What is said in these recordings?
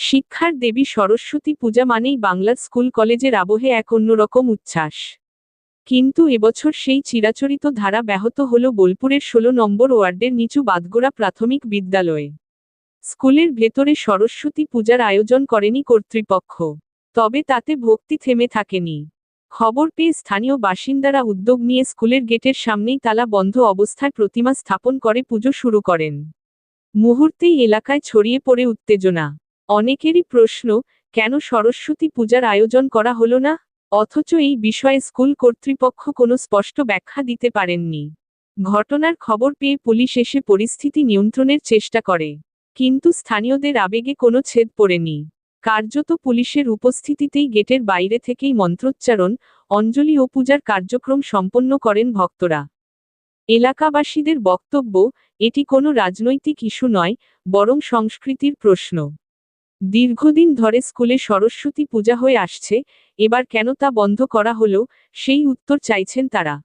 শিক্ষার দেবী সরস্বতী পূজা মানেই বাংলার স্কুল কলেজের আবহে এক অন্যরকম উচ্ছ্বাস। কিন্তু এবছর সেই চিরাচরিত ধারা ব্যাহত হল বোলপুরের 16 নম্বর ওয়ার্ডের নিচু বাদগোড়া প্রাথমিক বিদ্যালয়ে। স্কুলের ভেতরে সরস্বতী পূজার আয়োজন করেনি কর্তৃপক্ষ, তবে তাতে ভক্তি থেমে থাকেনি। খবর পেয়ে স্থানীয় বাসিন্দারা উদ্যোগ নিয়ে স্কুলের গেটের সামনেই তালা বন্ধ অবস্থায় প্রতিমা স্থাপন করে পুজো শুরু করেন। মুহূর্তেই এলাকায় ছড়িয়ে পড়ে উত্তেজনা। অনেকেরই প্রশ্ন, কেন সরস্বতী পূজার আয়োজন করা হলো না? অথচ এই বিষয়ে স্কুল কর্তৃপক্ষ কোনো স্পষ্ট ব্যাখ্যা দিতে পারেননি। ঘটনার খবর পেয়ে পুলিশ এসে পরিস্থিতি নিয়ন্ত্রণের চেষ্টা করে, কিন্তু স্থানীয়দের আবেগে কোনো ছেদ পড়েনি। কার্যত পুলিশের উপস্থিতিতেই গেটের বাইরে থেকেই মন্ত্রোচ্চারণ, অঞ্জলি ও পূজার কার্যক্রম সম্পন্ন করেন ভক্তরা। এলাকাবাসীদের বক্তব্য, এটি কোনো রাজনৈতিক ইস্যু নয়, বরং সংস্কৃতির প্রশ্ন। দীর্ঘদিন ধরে স্কুলে সরস্বতী পূজা হয়ে আসছে, এবার কেন তা বন্ধ করা হলো, সেই উত্তর চাইছেন তারা।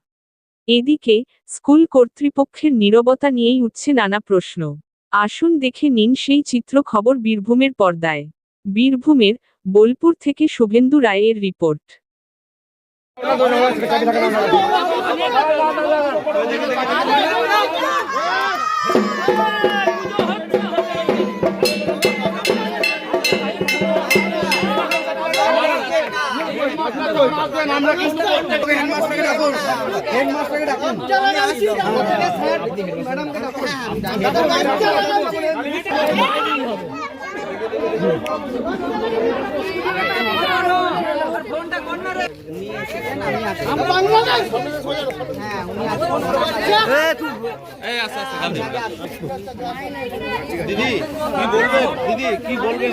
এদিকে স্কুল কর্তৃপক্ষের নীরবতা নিয়েই উঠছে নানা প্রশ্ন। আসুন দেখে নিন সেই চিত্র খবর বীরভূমের পর্দায়। বীরভূমের বোলপুর থেকে শুভেন্দু রায়ের রিপোর্ট। দিদি কি বলবেন?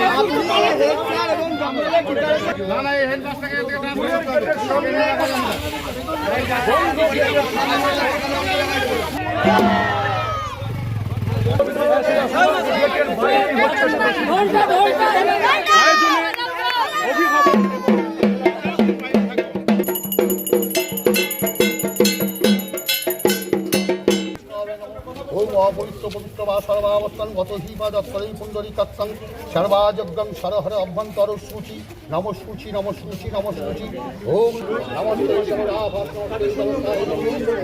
সর্বাবস্থান গত হিমাদত্তরী পুণ্ডরী তৎসং সর্বাযজ্ঞং সরহর অভ্যন্তর সূচি নমস্সূচি নমস্সূচি নমস্সূচি ওম নমস্তে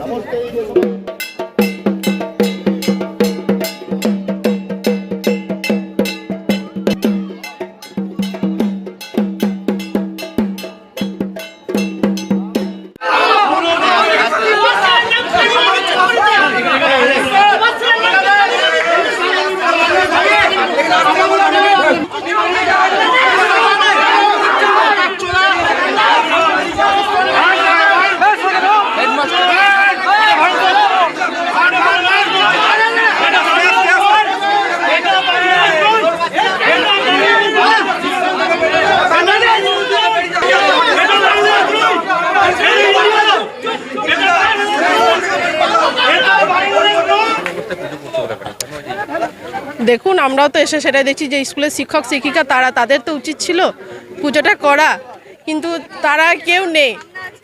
নমস্তে। দেখুন, আমরাও তো এসে সেটাই দেখছি যে স্কুলের শিক্ষক শিক্ষিকা তাদের তো উচিত ছিল পুজোটা করা, কিন্তু তারা কেউ নেই।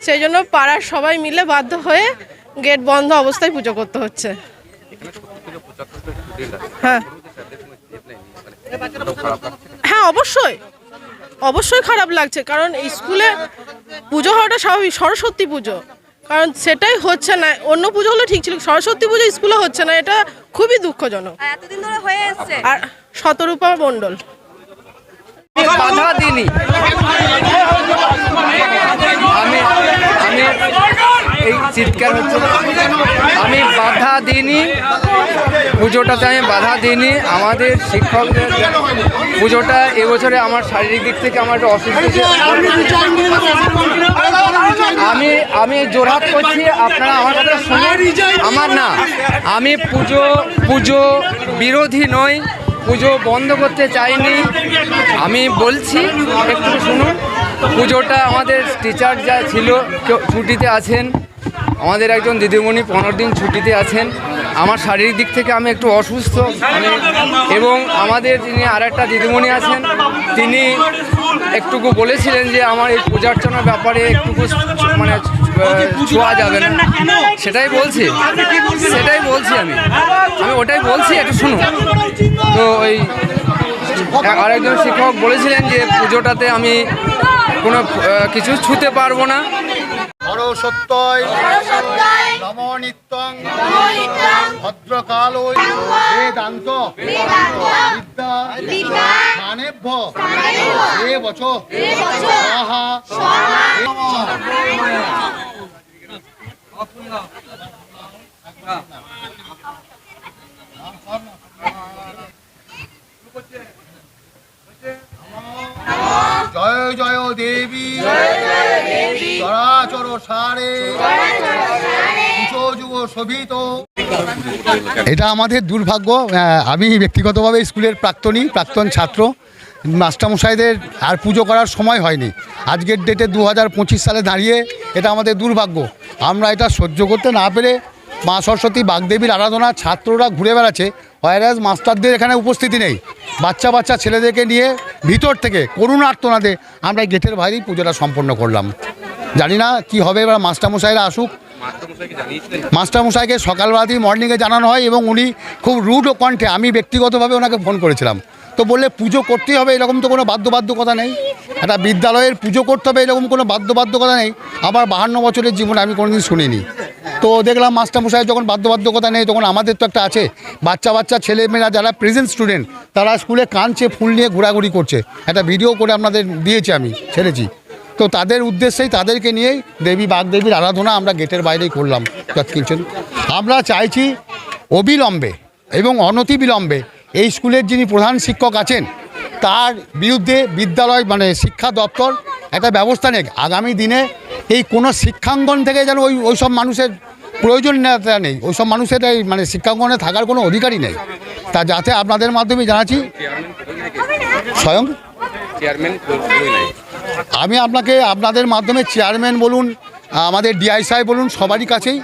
সেই জন্য পাড়ার সবাই মিলে বাধ্য হয়ে গেট বন্ধ অবস্থায় পুজো করতে হচ্ছে। হ্যাঁ হ্যাঁ অবশ্যই খারাপ লাগছে, কারণ স্কুলে পুজো হওয়াটা স্বাভাবিক। সরস্বতী পুজো, কারণ সেটাই হচ্ছে না। অন্য পুজো হলে ঠিক ছিল, সরস্বতী পুজো স্কুলে হচ্ছে না, এটা খুবই দুঃখজনক। এতদিন ধরে হয়ে আসছে। আর শতরূপা মণ্ডল। বাধা দিইনি, আমি এই চিৎকার হচ্ছে, আমি বাধা দিইনি পুজোটাতে, আমি বাধা দিইনি। আমাদের শিক্ষকদের পুজোটা এবছরে আমার শারীরিক দিক থেকে আমার একটু অসুস্থ, আমি জোরহাট করছি, আপনারা আমার কথা শুনে আমার না, আমি পুজো বিরোধী নই, পুজো বন্ধ করতে চাইনি। আমি বলছি একটু শুনুন, পুজোটা আমাদের টিচার যা ছিল ছুটিতে আছেন, আমাদের একজন দিদিমণি 15 দিন ছুটিতে আছেন। আমার শারীরিক দিক থেকে আমি একটু অসুস্থ, এবং আমাদের যিনি আরেকটা দিদিমণি আছেন, তিনি একটুকু বলেছিলেন যে আমার এই পূজার্চনার ব্যাপারে একটুকু মানে ছোঁয়া যাবে না। সেটাই বলছি আমি ওটাই বলছি, একটু শুনুন। তো ওই আরেকজন শিক্ষক বলেছিলেন যে পুজোটাতে আমি কোনো কিছু ছুতে পারবো না। সত্যই নম নিত্যং ভদ্রকালই বেদান্ত বিদ্যা স্থানেভ্য এ বচ স্বাহা। জয় জয় দেবী চরাচর সারে যুগ শোভিত। এটা আমাদের দুর্ভাগ্য। আমি ব্যক্তিগতভাবে স্কুলের প্রাক্তন ছাত্র। মাস্টারমশাইদের আর পুজো করার সময় হয়নি। আজকের ডেটে 2025 সালে দাঁড়িয়ে এটা আমাদের দুর্ভাগ্য। আমরা এটা সহ্য করতে না পেরে মা সরস্বতী বাগদেবীর আরাধনা ছাত্ররা ঘুরে বেড়াচ্ছে, ওয়ারাজ মাস্টারদের এখানে উপস্থিতি নেই। বাচ্চা ছেলেদেরকে নিয়ে ভিতর থেকে করুণ আর্তনাদে আমরা গেটের বাইরেই পুজোটা সম্পন্ন করলাম। জানি না কি হবে, এবার মাস্টারমশাইরা আসুক। মাস্টারমশাইকে সকালবেলাতেই মর্নিংয়ে জানানো হয় এবং উনি খুব রুড ও কণ্ঠে, আমি ব্যক্তিগতভাবে ওনাকে ফোন করেছিলাম, তো বললে পুজো করতেই হবে, এরকম তো কোনো বাধ্যবাধকতা নেই। একটা বিদ্যালয়ের পুজো করতে হবে এরকম কোনো বাধ্যবাধকতা নেই। আমার 52 বছরের জীবনে আমি কোনোদিন শুনিনি। তো দেখলাম মাস্টারমশাই যখন বাধ্যবাধকতা নেই, তখন আমাদের তো একটা আছে। বাচ্চা ছেলেমেয়েরা যারা প্রেজেন্ট স্টুডেন্ট, তারা স্কুলে কাঁদছে, ফুল নিয়ে ঘোরাঘুরি করছে। একটা ভিডিও করে আপনাদের দিয়েছি, আমি ছেড়েছি। তো তাদের উদ্দেশ্যেই, তাদেরকে নিয়েই দেবী বাগদেবীর আরাধনা আমরা গেটের বাইরেই করলাম। আমরা চাইছি অবিলম্বে এবং অনতিবিলম্বে এই স্কুলের যিনি প্রধান শিক্ষক আছেন তার বিরুদ্ধে বিদ্যালয় শিক্ষা দপ্তর একটা ব্যবস্থা নেই। আগামী দিনে এই কোনো শিক্ষাঙ্গন থেকে যেন ওই সব মানুষের প্রয়োজন নেই, ওই সব মানুষের এই শিক্ষাঙ্গনে থাকার কোনো অধিকারই নেই। তা যাতে আপনাদের মাধ্যমে জানাচ্ছি, স্বয়ং আমি আপনাদের মাধ্যমে চেয়ারম্যান বলুন, আমাদের ডিআই সাহেব বলুন, সবারই কাছেই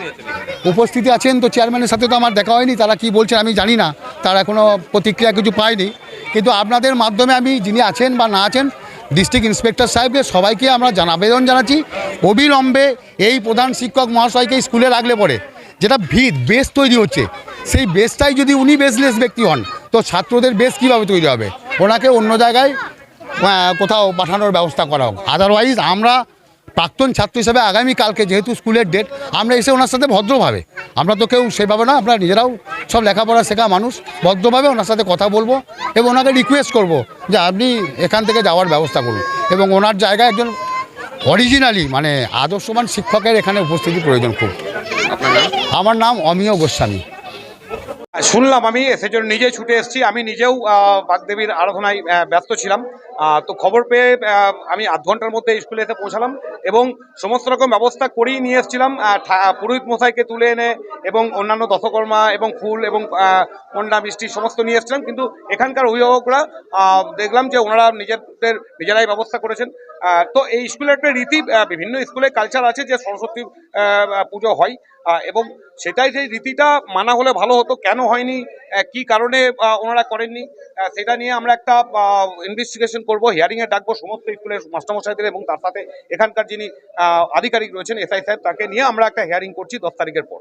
উপস্থিতি আছেন। তো চেয়ারম্যানের সাথে তো আমার দেখা হয়নি, তারা কি বলছেন আমি জানি না, তারা এখনও প্রতিক্রিয়া কিছু পায়নি। কিন্তু আপনাদের মাধ্যমে আমি, যিনি আছেন বা না আছেন, ডিস্ট্রিক্ট ইন্সপেক্টর সাহেবকে সবাইকে আমরা আবেদন জানাচ্ছি অবিলম্বে এই প্রধান শিক্ষক মহাশয়কে স্কুলে রাখলে পরে যেটা বেস তৈরি হচ্ছে, সেই বেসটাই যদি উনি বেসলেস ব্যক্তি হন, তো ছাত্রদের বেস কীভাবে তৈরি হবে? ওনাকে অন্য জায়গায় কোথাও পাঠানোর ব্যবস্থা করা হোক। আদারওয়াইজ আমরা প্রাক্তন ছাত্র হিসেবে আগামীকালকে, যেহেতু স্কুলের ডেট, আমরা এসে ওনার সাথে ভদ্রভাবে, আমরা তো কেউ সেভাবে না, আমরা নিজেরাও সব লেখাপড়া শেখা মানুষ, ভদ্রভাবে ওনার সাথে কথা বলবো এবং ওনাকে রিকোয়েস্ট করব যে আপনি এখান থেকে যাওয়ার ব্যবস্থা করুন এবং ওনার জায়গায় একজন অরিজিনালি আদর্শবান শিক্ষকের এখানে উপস্থিতি প্রয়োজন খুব। আমার নাম অমিয় গোস্বামী। শুনলাম, আমি সেজন্য নিজে ছুটে এসেছি। আমি নিজেও বাগদেবীর আরাধনায় ব্যস্ত ছিলাম। তো খবর পেয়ে আমি আধ ঘন্টার মধ্যে স্কুলে এসে পৌঁছালাম এবং সমস্ত রকম ব্যবস্থা করেই নিয়ে এসেছিলাম। পুরোহিত মশাইকে তুলে এনে এবং অন্যান্য দশকর্মা এবং ফুল এবং কন্যা মিষ্টি সমস্ত নিয়ে এসেছিলাম। কিন্তু এখানকার অভিভাবকরা দেখলাম যে ওনারা নিজেরাই ব্যবস্থা করেছেন। তো এই স্কুলের একটা রীতি, বিভিন্ন স্কুলে কালচার আছে যে সরস্বতী পুজো হয় এবং সেটাই, সেই রীতিটা মানা হলে ভালো হতো। কেন হয়নি, কি কারণে ওনারা করেননি, সেটা নিয়ে আমরা একটা ইনভেস্টিগেশন করব, হিয়ারিংয়ে ডাকবো সমস্ত স্কুলের মাস্টারমশাইদের এবং তার সাথে এখানকার যিনি আধিকারিক রয়েছেন এসআই সাহেব, তাকে নিয়ে আমরা একটা হিয়ারিং করছি 10 তারিখের পর।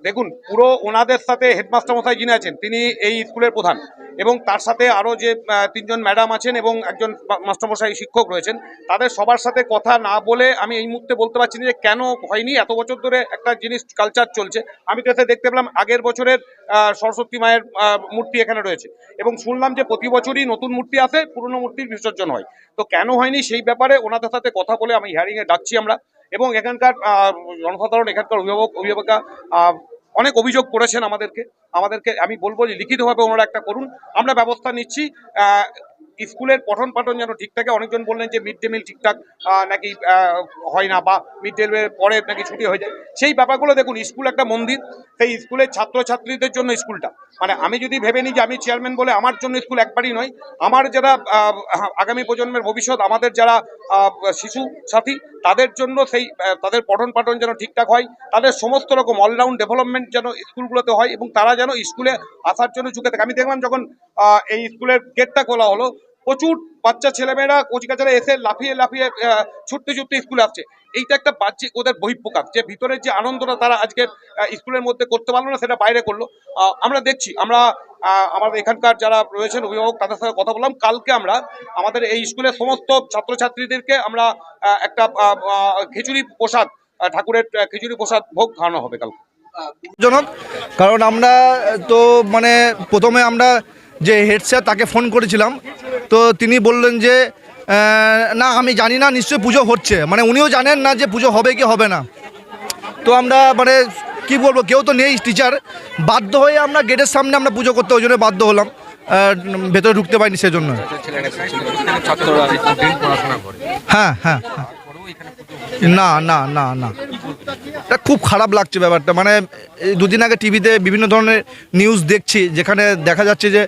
দেখুন, পুরো ওনাদের সাথে হেডমাস্টার মশাই যিনি আছেন তিনি এই স্কুলের প্রধান এবং তার সাথে আরও যে 3 জন ম্যাডাম আছেন এবং একজন মাস্টারমশাই শিক্ষক রয়েছেন, তাদের সবার সাথে কথা না বলে আমি এই মুহূর্তে বলতে পারছি না যে কেন হয়নি। এত বছর ধরে একটা জিনিস কালচার চলছে। আমি তো এসে দেখতে পেলাম আগের বছরের সরস্বতী মায়ের মূর্তি এখানে রয়েছে এবং শুনলাম যে প্রতি বছরই নতুন মূর্তি আসে, পুরনো মূর্তির বিসর্জন হয়। তো কেন হয়নি সেই ব্যাপারে ওনাদের সাথে কথা বলে আমি হিয়ারিংয়ে ডাকছি আমরা। এবং এখানকার জনসাধারণ, এখানকার অভিভাবকা অনেক অভিযোগ করেছেন আমাদেরকে আমি বলবো যে লিখিতভাবে ওনারা একটা করুন, আমরা ব্যবস্থা নিচ্ছি। স্কুলের পঠন পাঠন যেন ঠিক থাকে। অনেকজন বললেন যে মিড ডে মিল ঠিকঠাক নাকি হয় না বা মিড ডে মিলের পরে নাকি ছুটি হয়ে যায়। সেই ব্যাপারগুলো দেখুন, স্কুল একটা মন্দির, সেই স্কুলের ছাত্রছাত্রীদের জন্য স্কুলটা, আমি যদি ভেবে নিই যে আমি চেয়ারম্যান বলে আমার জন্য স্কুল একবারই নয়, আমার যারা আগামী প্রজন্মের ভবিষ্যৎ, আমাদের যারা শিশু সাথী, তাদের জন্য সেই তাদের পঠন পাঠন যেন ঠিকঠাক হয়, তাদের সমস্ত রকম অলরাউন্ড ডেভেলপমেন্ট যেন স্কুলগুলোতে হয় এবং তারা যেন স্কুলে আসার জন্য ঝুঁকে থাকে। আমি দেখলাম যখন এই স্কুলের গেটটা খোলা হলো, প্রচুর বাচ্চা ছেলেমেয়েরা কচিকাচারা এসে লাফিয়ে ছুটতে স্কুলে আসছে। এইটা একটা বাহ্যিক ওদের বহিঃপ্রকাশ, যে ভিতরের যে আনন্দটা তারা আজকে স্কুলের মধ্যে করতে পারলো না সেটা বাইরে করলো। আমরা দেখছি, আমরা আমাদের এখানকার যারা রয়েছেন অভিভাবক তাদের সাথে কথা বললাম, কালকে আমরা আমাদের এই স্কুলের সমস্ত ছাত্রছাত্রীদেরকে আমরা একটা খিচুড়ি প্রসাদ, ঠাকুরের খিচুড়ি প্রসাদ ভোগ খাওয়ানো হবে কালকে। জনক, কারণ আমরা তো মানে প্রথমে আমরা যে হেড স্যার তাকে ফোন করেছিলাম, তো তিনি বললেন যে না আমি জানি না, নিশ্চয়ই পুজো হচ্ছে, মানে উনিও জানেন না যে পুজো হবে কি হবে না। তো আমরা মানে কি বলবো, কেউ তো নেই টিচার, বাধ্য হয়ে আমরা গেটের সামনে আমরা পুজো করতে ওই জন্য বাধ্য হলাম, ভেতরে ঢুকতে পারিনি সেজন্য। হ্যাঁ হ্যাঁ হ্যাঁ, না না না না, এটা খুব খারাপ লাগছে ব্যাপারটা। মানে দুদিন আগে টিভিতে বিভিন্ন ধরনের নিউজ দেখছি, যেখানে দেখা যাচ্ছে যে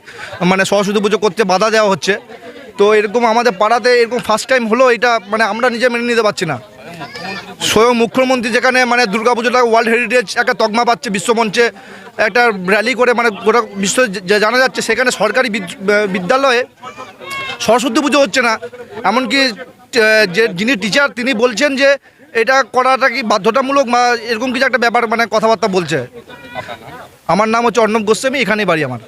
মানে সরস্বতী পুজো করতে বাধা দেওয়া হচ্ছে। তো এরকম আমাদের পাড়াতে এরকম ফার্স্ট টাইম হলো, এটা মানে আমরা নিজে মেনে নিতে পারছি না। স্বয়ং মুখ্যমন্ত্রী যেখানে মানে দুর্গাপুজোটা ওয়ার্ল্ড হেরিটেজ একটা তকমা পাচ্ছে, বিশ্বমঞ্চে একটা র্যালি করে মানে গোটা বিশ্ব জানা যাচ্ছে, সেখানে সরকারি বিদ্যালয়ে সরস্বতী পুজো হচ্ছে না। এমনকি যে যিনি টিচার তিনি বলছেন যে এটা করাটা কি বাধ্যতামূলক বা এরকম কিছু একটা ব্যাপার মানে কথাবার্তা বলছে। আমার নাম হচ্ছে অর্ণব গোস্বামী, এখানেই বাড়ি আমার।